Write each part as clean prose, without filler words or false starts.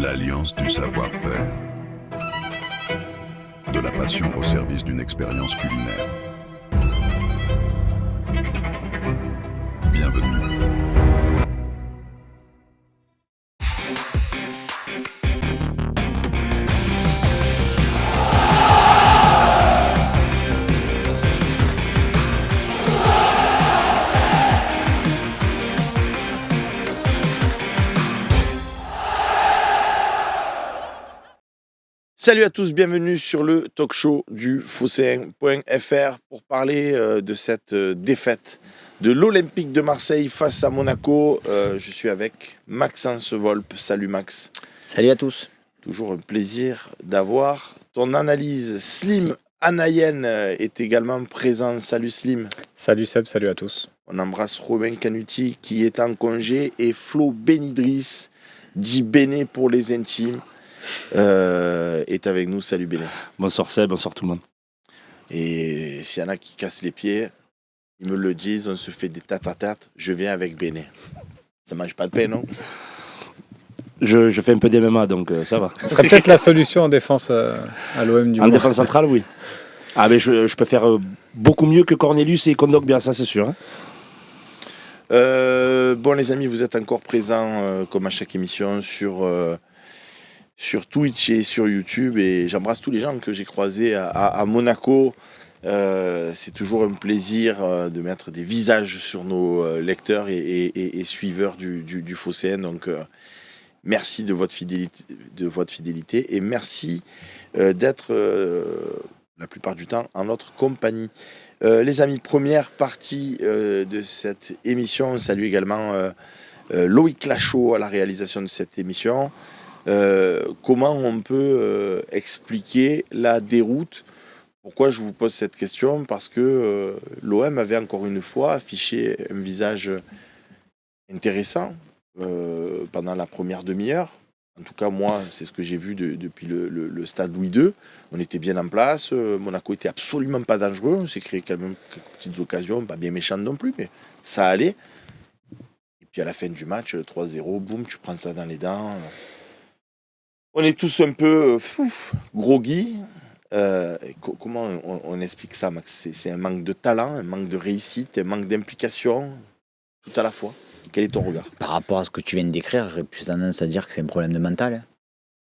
L'alliance du savoir-faire. De la passion au service d'une expérience culinaire. Bienvenue. Salut à tous, bienvenue sur le talk show du Phocéen.fr pour parler de cette défaite de l'Olympique de Marseille face à Monaco. Je suis avec Maxence Volpe. Salut Max. Salut à tous. Toujours un plaisir d'avoir ton analyse. Slim Anayen est également présent. Salut Slim. Salut Seb, salut à tous. On embrasse Romain Canuti qui est en congé et Flo Benidriss, dit Béné pour les intimes, est avec nous. Salut Béné. Bonsoir Seb, bonsoir tout le monde. Et s'il y en a qui cassent les pieds, ils me le disent, on se fait des tête-à-tête, je viens avec Béné. Ça mange pas de pain, non? Je fais un peu d'MMA, donc ça va. Ce serait peut-être la solution en défense à l'OM du En défense centrale, oui. Ah mais je peux faire beaucoup mieux que Cornelius et Kondogbia, ça c'est sûr. Hein. Bon les amis, vous êtes encore présents comme à chaque émission sur Twitch et sur YouTube, et j'embrasse tous les gens que j'ai croisés à Monaco. C'est toujours un plaisir de mettre des visages sur nos lecteurs et suiveurs du Phocéen. Donc merci de votre fidélité et merci d'être la plupart du temps en notre compagnie. Les amis, première partie de cette émission. On salue également Loïc Lachaud à la réalisation de cette émission. Comment on peut expliquer la déroute? Pourquoi je vous pose cette question? Parce que l'OM avait encore une fois affiché un visage intéressant pendant la première demi-heure. En tout cas, moi, c'est ce que j'ai vu depuis le stade Louis II. On était bien en place. Monaco était absolument pas dangereux. On s'est créé quand même quelques petites occasions, pas bien méchantes non plus, mais ça allait. Et puis à la fin du match, 3-0, boum, tu prends ça dans les dents. On est tous un peu groggy. Comment on explique ça, Max? C'est un manque de talent, un manque de réussite, un manque d'implication, tout à la fois. Quel est ton regard? Par rapport à ce que tu viens de décrire, j'aurais plus tendance à dire que c'est un problème de mental. Hein.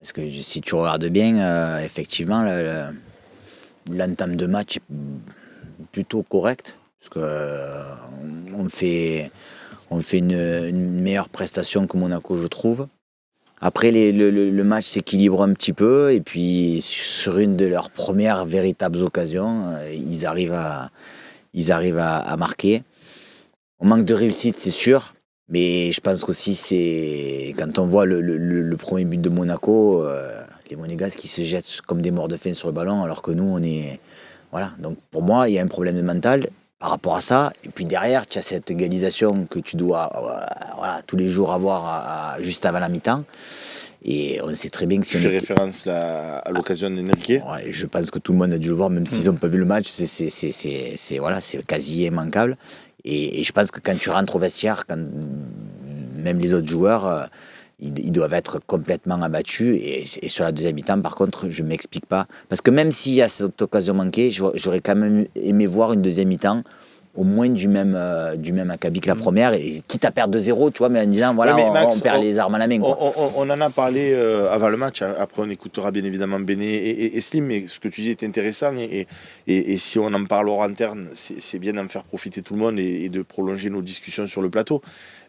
Parce que si tu regardes bien, effectivement, l'entame de match est plutôt correcte. Parce qu'on fait une meilleure prestation que Monaco, je trouve. Après, le match s'équilibre un petit peu. Et puis, sur une de leurs premières véritables occasions, ils arrivent à marquer. On manque de réussite, c'est sûr. Mais je pense qu'aussi, c'est quand on voit le premier but de Monaco, les Monégasques qui se jettent comme des morts de faim sur le ballon, alors que nous, on est... Voilà. Donc, pour moi, il y a un problème de mental par rapport à ça. Et puis derrière, tu as cette égalisation que tu dois tous les jours avoir juste avant la mi-temps. Et on sait très bien que si tu fais référence à l'occasion d'Enrique. Ouais, je pense que tout le monde a dû le voir, même s'ils n'ont pas vu le match, c'est quasi immanquable. Et je pense que quand tu rentres au vestiaire, quand même les autres joueurs, ils doivent être complètement abattus. Et sur la deuxième mi-temps, par contre, je ne m'explique pas. Parce que même s'il y a cette occasion manquée, j'aurais quand même aimé voir une deuxième mi-temps au moins du même acabit que la première, et quitte à perdre 2-0, tu vois, mais en disant, voilà, ouais, Max, on perd les armes à la main. Quoi. On en a parlé avant le match, après on écoutera bien évidemment Béné et Slim, mais ce que tu dis est intéressant, et si on en parle hors interne, c'est bien d'en faire profiter tout le monde et de prolonger nos discussions sur le plateau.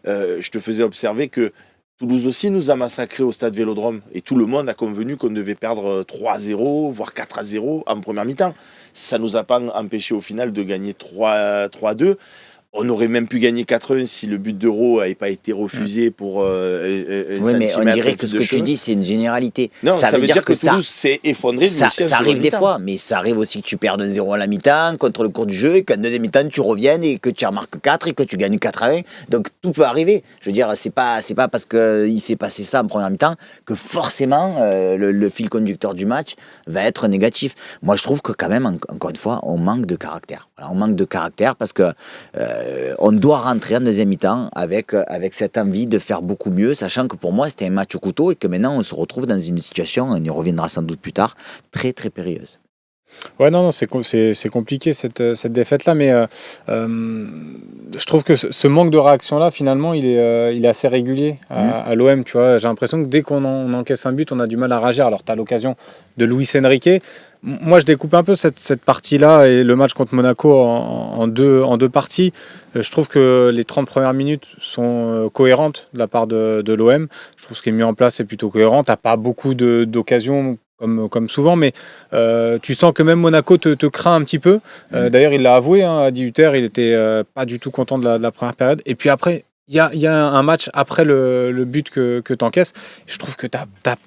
Je te faisais observer que Toulouse aussi nous a massacrés au stade Vélodrome, et tout le monde a convenu qu'on devait perdre 3-0, voire 4-0 en première mi-temps. Ça ne nous a pas empêché au final de gagner 3-2. On aurait même pu gagner 4-1 si le but d'Euro n'avait pas été refusé pour oui, mais on dirait que ce que tu dis, c'est une généralité. Non, ça veut dire que Toulouse s'est effondré. Ça arrive des fois, mais ça arrive aussi que tu perdes 1-0 à la mi-temps contre le cours du jeu, et qu'en deuxième mi-temps, tu reviennes et que tu remarques 4 et que tu gagnes 4-1. Donc tout peut arriver. Je veux dire, c'est pas parce qu'il s'est passé ça en première mi-temps que forcément le fil conducteur du match va être négatif. Moi, je trouve que quand même, encore une fois, on manque de caractère. Voilà, on manque de caractère parce que on doit rentrer en deuxième mi-temps avec cette envie de faire beaucoup mieux, sachant que pour moi c'était un match au couteau et que maintenant on se retrouve dans une situation, on y reviendra sans doute plus tard, très très périlleuse. Ouais, non, c'est compliqué cette défaite-là, mais je trouve que ce manque de réaction-là, finalement, il est assez régulier à l'OM. Tu vois, j'ai l'impression que dès qu'on encaisse un but, on a du mal à réagir. Alors, tu as l'occasion de Luis Enrique. Moi, je découpe un peu cette partie-là et le match contre Monaco en deux parties. Je trouve que les 30 premières minutes sont cohérentes de la part de l'OM. Je trouve que ce qui est mis en place est plutôt cohérent. Tu n'as pas beaucoup d'occasions comme souvent, mais tu sens que même Monaco te craint un petit peu. D'ailleurs, il l'a avoué, à 18h, il était pas du tout content de la première période. Et puis après, il y a un match après le but que tu encaisses. Je trouve que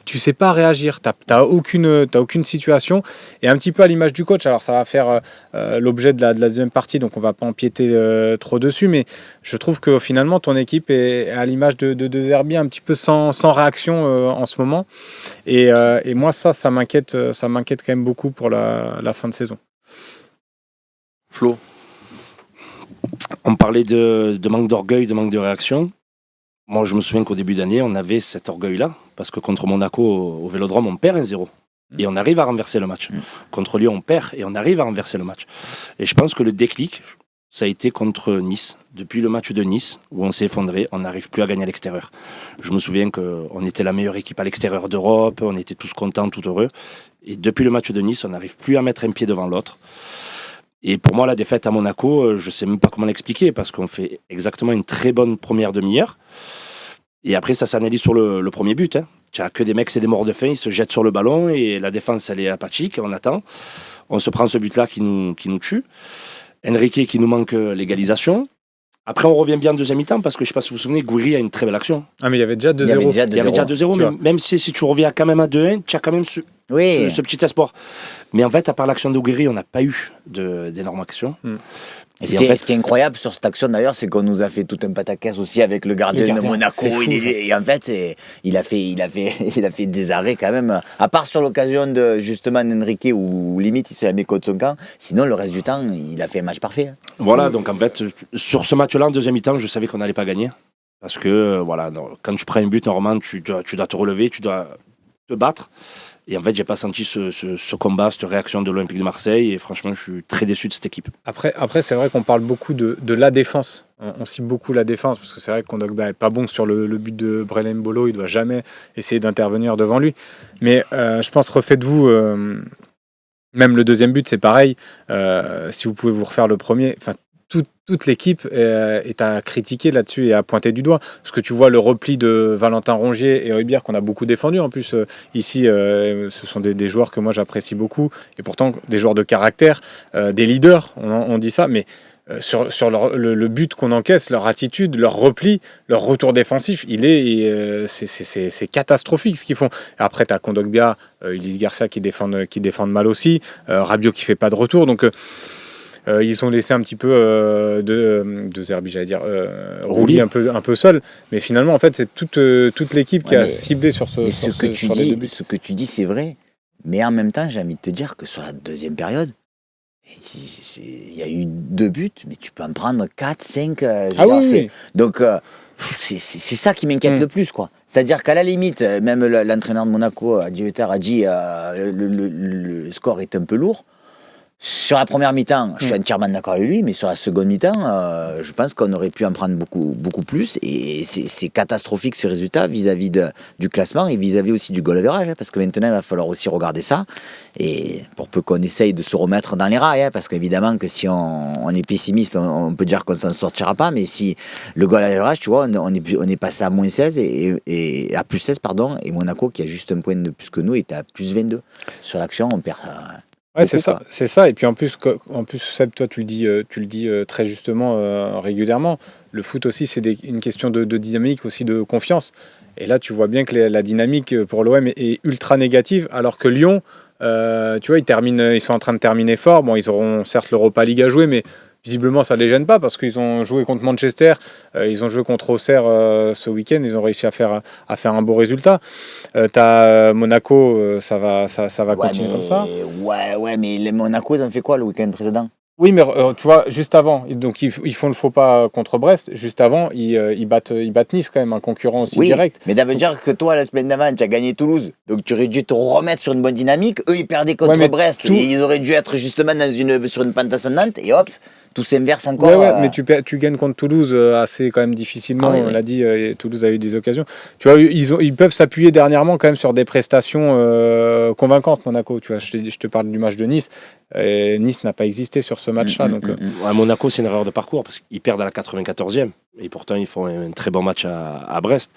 tu sais pas réagir, t'as aucune situation. Et un petit peu à l'image du coach, alors ça va faire l'objet de la deuxième partie, donc on va pas empiéter trop dessus, mais je trouve que finalement ton équipe est à l'image de Zerbi, un petit peu sans réaction en ce moment. Et moi ça m'inquiète quand même beaucoup pour la fin de saison. Flo. On parlait de manque d'orgueil, de manque de réaction. Moi, je me souviens qu'au début d'année, on avait cet orgueil-là, parce que contre Monaco, au Vélodrome, on perd 1-0. Et on arrive à renverser le match. Contre Lyon, on perd et on arrive à renverser le match. Et je pense que le déclic, ça a été contre Nice. Depuis le match de Nice, où on s'est effondré, on n'arrive plus à gagner à l'extérieur. Je me souviens qu'on était la meilleure équipe à l'extérieur d'Europe, on était tous contents, tout heureux. Et depuis le match de Nice, on n'arrive plus à mettre un pied devant l'autre. Et pour moi, la défaite à Monaco, je ne sais même pas comment l'expliquer, parce qu'on fait exactement une très bonne première demi-heure. Et après, ça s'analyse sur le premier but. Tu n'as que des mecs, c'est des morts de faim, ils se jettent sur le ballon, et la défense, elle est apathique, on attend. On se prend ce but-là qui nous tue. Enrique qui nous manque l'égalisation. Après, on revient bien en deuxième mi-temps, parce que je ne sais pas si vous vous souvenez, Gouiri a une très belle action. Ah, mais il y avait déjà 2-0. Il y avait déjà Il y avait déjà 2-0, mais même si tu reviens quand même à 2-1, tu as quand même ce petit espoir. Mais en fait, à part l'action de Gouiri, on n'a pas eu d'énormes actions. Et ce qui est incroyable sur cette action d'ailleurs, c'est qu'on nous a fait tout un pataquès aussi avec le gardien de Monaco. Et en fait, il a fait des arrêts quand même. À part sur l'occasion de justement Enrique où limite il s'est la mis contre son camp. Sinon, le reste du temps, il a fait un match parfait. Voilà, donc en fait, sur ce match-là, en deuxième mi-temps, je savais qu'on n'allait pas gagner. Parce que voilà, quand tu prends un but, normalement, tu dois te relever, tu dois te battre. Et en fait, j'ai pas senti ce combat, cette réaction de l'Olympique de Marseille. Et franchement, je suis très déçu de cette équipe. Après c'est vrai qu'on parle beaucoup de la défense. On cible beaucoup la défense, parce que c'est vrai que Kondogbia n'est pas bon sur le but de Brelem Bolo. Il ne doit jamais essayer d'intervenir devant lui. Mais je pense, refaites-vous... même le deuxième but, c'est pareil. Si vous pouvez vous refaire le premier... Toute l'équipe est à critiquer là-dessus et à pointer du doigt. Parce que tu vois le repli de Valentin Rongier et Højbjerg qu'on a beaucoup défendu. En plus, ici, ce sont des joueurs que moi j'apprécie beaucoup. Et pourtant, des joueurs de caractère, des leaders, on dit ça. Mais sur le but qu'on encaisse, leur attitude, leur repli, leur retour défensif, c'est catastrophique ce qu'ils font. Après, tu as Kondogbia, Ulysse Garcia qui défendent mal aussi. Rabiot qui fait pas de retour. Donc... ils ont laissé un petit peu de Zerbi, j'allais dire, Rouli un peu seul. Mais finalement, en fait, c'est toute l'équipe qui a ciblé sur les deux buts. Ce que tu dis, c'est vrai. Mais en même temps, j'ai envie de te dire que sur la deuxième période, il y a eu 2 buts, mais tu peux en prendre 4, 5. Oui. Donc, c'est ça qui m'inquiète le plus, quoi. C'est-à-dire qu'à la limite, même l'entraîneur de Monaco, a dit le score est un peu lourd. Sur la première mi-temps, je suis entièrement d'accord avec lui, mais sur la seconde mi-temps, je pense qu'on aurait pu en prendre beaucoup plus. Et c'est catastrophique ce résultat vis-à-vis du classement et vis-à-vis aussi du goal average, parce que maintenant, il va falloir aussi regarder ça. Et pour peu qu'on essaye de se remettre dans les rails, parce qu'évidemment que si on est pessimiste, on peut dire qu'on s'en sortira pas, mais si le goal average, tu vois, on est passé à moins 16 et à plus 16, pardon, et Monaco, qui a juste un point de plus que nous, était à plus 22. Sur l'action, on perd... Ouais, c'est ça. Et puis en plus, Seb, toi, tu le dis très justement régulièrement. Le foot aussi, c'est une question de dynamique, aussi de confiance. Et là, tu vois bien que la dynamique pour l'OM est ultra négative, alors que Lyon, tu vois, ils sont en train de terminer fort. Bon, ils auront certes l'Europa League à jouer, mais visiblement, ça ne les gêne pas parce qu'ils ont joué contre Manchester, ils ont joué contre Auxerre ce week-end, ils ont réussi à faire un beau résultat. T'as Monaco, ça va continuer comme ça. Ouais, mais les Monaco, ils ont fait quoi le week-end précédent ? Oui, mais tu vois, juste avant, donc ils font le faux pas contre Brest. Juste avant, ils battent Nice quand même, un concurrent aussi Oui, direct. mais ça veut dire que toi, la semaine d'avant, tu as gagné Toulouse. Donc tu aurais dû te remettre sur une bonne dynamique. Eux, ils perdaient contre Ouais, mais Brest. tout- Et ils auraient dû être justement sur une pente ascendante. Et hop, tout s'inverse encore. Ouais, mais tu gagnes contre Toulouse assez quand même difficilement. Ah oui, On oui. l'a dit, Toulouse a eu des occasions. Tu vois, ils peuvent s'appuyer dernièrement quand même sur des prestations convaincantes, Monaco. Tu vois, je te parle du match de Nice. Et Nice n'a pas existé sur ce match-là. Donc, À Monaco, c'est une erreur de parcours parce qu'ils perdent à la 94e. Et pourtant, ils font un très bon match à Brest.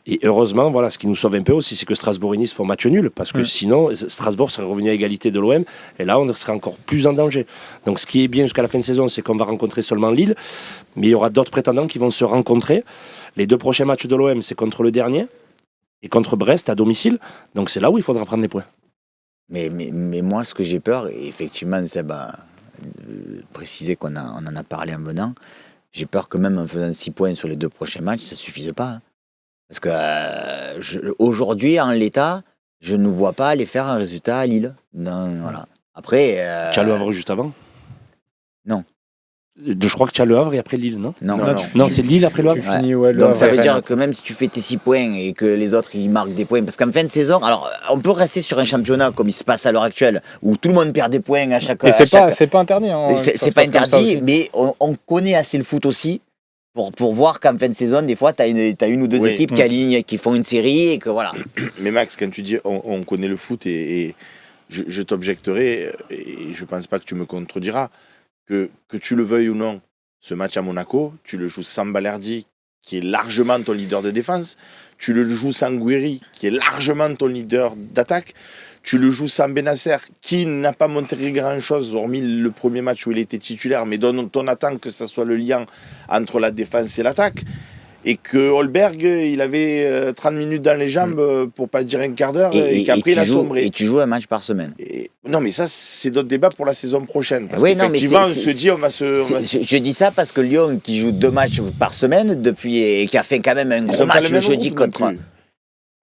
Et heureusement, voilà, ce qui nous sauve un peu aussi, c'est que Strasbourg et Nice font match nul. Parce que sinon, Strasbourg serait revenu à égalité de l'OM. Et là, on serait encore plus en danger. Donc, ce qui est bien jusqu'à la fin de saison, c'est qu'on va rencontrer seulement Lille. Mais il y aura d'autres prétendants qui vont se rencontrer. Les 2 prochains matchs de l'OM, c'est contre le dernier et contre Brest à domicile. Donc, c'est là où il faudra prendre des points. Mais moi, ce que j'ai peur, et effectivement, Seb a précisé on en a parlé en venant, j'ai peur que même en faisant 6 points sur les 2 prochains matchs, ça ne suffise pas. Hein. Parce que aujourd'hui, en l'état, je ne vois pas aller faire un résultat à Lille. Non, voilà. Après. Tu as le Havre juste avant? Non. Je crois que tu as le Havre et après Lille, non? Non, Non, c'est Lille après le Havre. tu finis, ouais, le Donc Havre ça et veut Rennes. dire que même si tu fais tes 6 points et que les autres ils marquent des points, parce qu'en fin de saison, alors on peut rester sur un championnat comme il se passe à l'heure actuelle, où tout le monde perd des points à chaque Et c'est à chaque- pas interdit. Hein, Mais ça c'est se pas passe comme ça interdit, aussi. mais on connaît assez le foot aussi pour voir qu'en fin de saison, des fois, tu as une ou deux Oui. équipes qui alignent, qui font une série et que voilà. Mais Max, quand tu dis on connaît le foot, et je t'objecterai, et je pense pas que tu me contrediras, que tu le veuilles ou non, ce match à Monaco, tu le joues sans Balerdi, qui est largement ton leader de défense, tu le joues sans Guiri, qui est largement ton leader d'attaque, tu le joues sans Benasser, qui n'a pas montré grand-chose, hormis le premier match où il était titulaire, mais dont on attend que ça soit le lien entre la défense et l'attaque. Et que Holberg, il avait 30 minutes dans les jambes, pour pas dire un quart d'heure, et qu'après il a sombré. Et tu joues un match par semaine. Non, mais ça, c'est d'autres débats pour la saison prochaine. Parce Oui, non, mais qu'effectivement, on c'est- se dit, on va se... Je dis ça parce que Lyon, qui joue 2 matchs par semaine depuis et qui a fait quand même un Ils gros sont pas match les le mêmes jeudi groupes non contre. plus.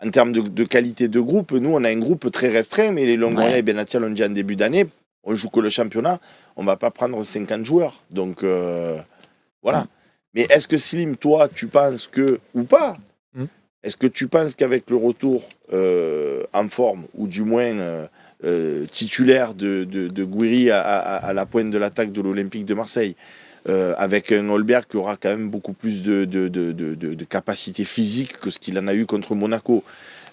En termes de qualité de groupe, nous, on a un groupe très restreint, mais les Longoria Ouais. et Benatia l'ont dit en début d'année, on joue que le championnat, on va pas prendre 50 joueurs. Donc, voilà. Mais est-ce que Slim, toi, tu penses que, ou pas, est-ce que tu penses qu'avec le retour en forme, ou du moins titulaire de Guiri à la pointe de l'attaque de l'Olympique de Marseille, avec un Holberg qui aura quand même beaucoup plus de capacité physique que ce qu'il en a eu contre Monaco,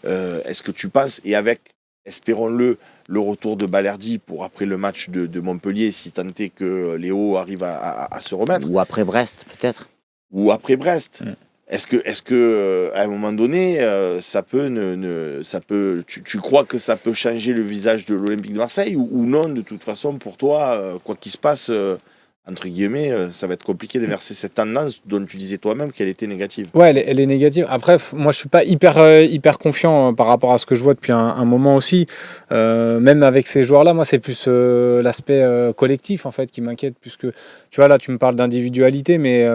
est-ce que tu penses, et avec, espérons-le, le retour de Balerdi pour après le match de Montpellier, si tant est que Léo arrive à se remettre, Ou après Brest, peut-être. ou après Brest, est-ce que à un moment donné, ça peut tu crois que ça peut changer le visage de l'Olympique de Marseille, ou non, de toute façon, pour toi, quoi qu'il se passe, entre guillemets, ça va être compliqué d'inverser cette tendance dont tu disais toi-même qu'elle était négative. Ouais, elle est négative. Après, moi, je suis pas hyper confiant par rapport à ce que je vois depuis un moment aussi. Même avec ces joueurs-là, moi, c'est plus l'aspect collectif en fait qui m'inquiète, puisque tu vois là, tu me parles d'individualité, mais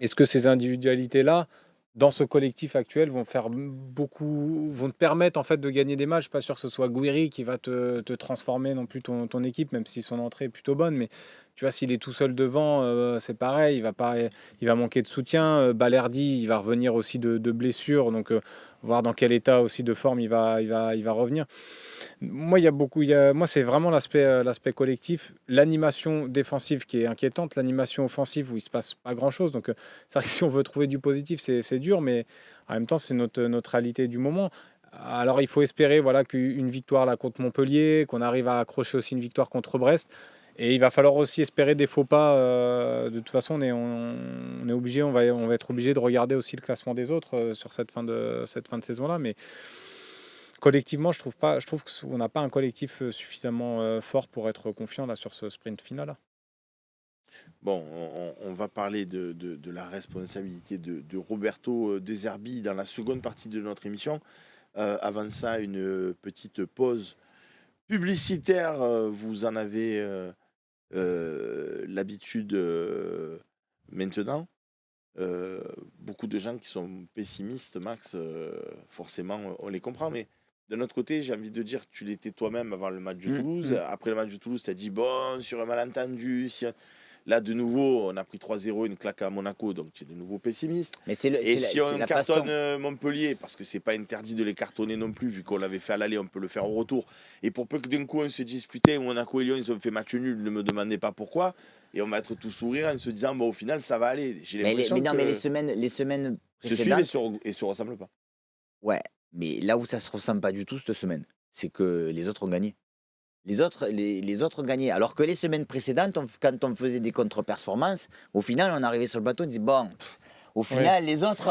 est-ce que ces individualités-là, dans ce collectif actuel, vont te permettre en fait de gagner des matchs? Je suis pas sûr que ce soit Guiri qui va te transformer non plus ton équipe, même si son entrée est plutôt bonne, mais tu vois, s'il est tout seul devant, c'est pareil, il va manquer de soutien. Balerdi, il va revenir aussi de blessure, donc voir dans quel état aussi de forme il va revenir. Moi, moi, c'est vraiment l'aspect collectif, l'animation défensive qui est inquiétante, l'animation offensive où il se passe pas grand-chose. Donc, c'est vrai que si on veut trouver du positif, c'est dur, mais en même temps, c'est notre réalité du moment. Alors, il faut espérer, voilà, qu'une victoire là contre Montpellier, qu'on arrive à accrocher aussi une victoire contre Brest. Et il va falloir aussi espérer des faux pas. De toute façon, on est obligé, on va être obligé de regarder aussi le classement des autres sur cette fin de saison-là. Mais collectivement, je trouve qu'on n'a pas un collectif suffisamment fort pour être confiant là sur ce sprint final là. Bon, on va parler de la responsabilité de Roberto De Zerbi dans la seconde partie de notre émission. Avant ça, une petite pause publicitaire. Vous en avez l'habitude maintenant. Beaucoup de gens qui sont pessimistes, Max, forcément, on les comprend, mais D'un autre côté, j'ai envie de dire que tu l'étais toi-même avant le match de Toulouse. Après le match de Toulouse, tu as dit, bon, sur un malentendu, là, de nouveau, on a pris 3-0, une claque à Monaco, donc tu es de nouveau pessimiste. Mais Et si on la cartonne façon. Montpellier, parce que c'est pas interdit de les cartonner non plus, vu qu'on l'avait fait à l'aller, on peut le faire au retour. Et pour peu que d'un coup on se dise, putain, Monaco et Lyon, ils ont fait match nul, ne me demandez pas pourquoi. Et on va être tout sourire en se disant, bon, au final, ça va aller. J'ai l'impression que Mais les semaines se suivent précédentes. et se ressemblent pas. Ouais, mais là où ça se ressemble pas du tout cette semaine, c'est que les autres ont gagné. Les autres ont gagné. Alors que les semaines précédentes, quand on faisait des contre-performances, au final, on arrivait sur le bateau, on disait bon, au final, les autres,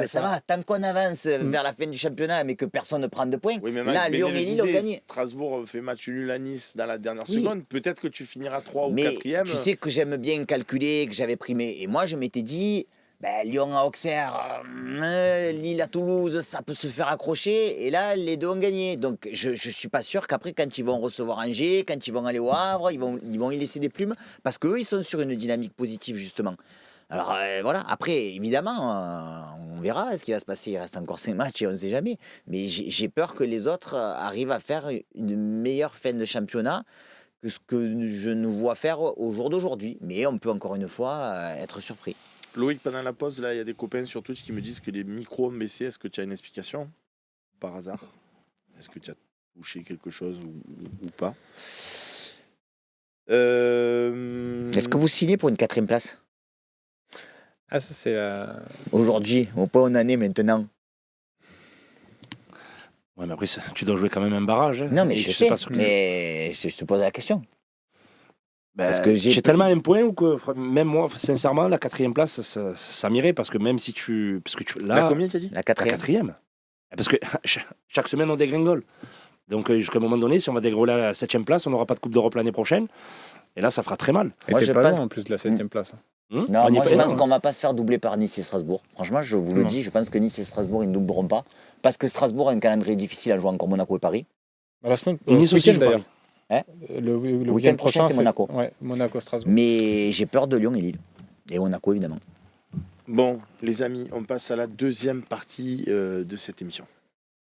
ça va, tant qu'on avance vers la fin du championnat, mais que personne ne prend de points, Oui, mais là, Max Lyon Benet et le Lille ont disait, gagné. Strasbourg fait match nul à Nice dans la dernière Oui. seconde. Peut-être que tu finiras 3 ou Mais 4e. tu sais que j'aime bien calculer, que j'avais primé. Et moi, je m'étais dit, Lyon à Auxerre, Lille à Toulouse, ça peut se faire accrocher. Et là, les deux ont gagné. Donc, je ne suis pas sûr qu'après, quand ils vont recevoir Angers, quand ils vont aller au Havre, ils vont y laisser des plumes. Parce qu'eux, ils sont sur une dynamique positive, justement. Alors, voilà. Après, évidemment, on verra ce qui va se passer. Il reste encore 5 matchs et on ne sait jamais. Mais j'ai peur que les autres arrivent à faire une meilleure fin de championnat que ce que je nous vois faire au jour d'aujourd'hui. Mais on peut encore une fois être surpris. Loïc, pendant la pause, là, il y a des copains sur Twitch qui me disent que les micros ont baissé. Est-ce que tu as une explication par hasard? Est-ce que tu as touché quelque chose ou pas? Est-ce que vous signez pour une 4e place Ah, ça, c'est aujourd'hui, au point où on en est maintenant? Ouais, mais après, tu dois jouer quand même un barrage. Hein, Non, mais et je tu sais, pas ce que- mais je te pose la question. Parce que j'ai tellement un point ou que même moi, sincèrement, la 4e place, ça m'irait parce que même si tu. Parce que Là, combien tu as dit? La La 4e. 4e. Parce que chaque semaine, on dégringole. Donc, jusqu'à un moment donné, si on va dégringoler à la 7e place, on n'aura pas de Coupe d'Europe l'année prochaine. Et là, ça fera très mal. Et Moi, t'es je pas pense- loin en plus de la 7e place. Non, On y moi est je pas pense loin. qu'on va pas se faire doubler par Nice et Strasbourg. Franchement, je vous le Non. dis, je pense que Nice et Strasbourg, ils ne doubleront pas. Parce que Strasbourg a un calendrier difficile en jouant encore Monaco et Paris. La semaine, Nice ce aussi, week-end je d'ailleurs. Hein Le week-end week-end prochain, prochain, c'est Monaco. Ouais, Monaco-Strasbourg. Mais j'ai peur de Lyon et Lille. Et Monaco, évidemment. Bon, les amis, on passe à la deuxième partie de cette émission.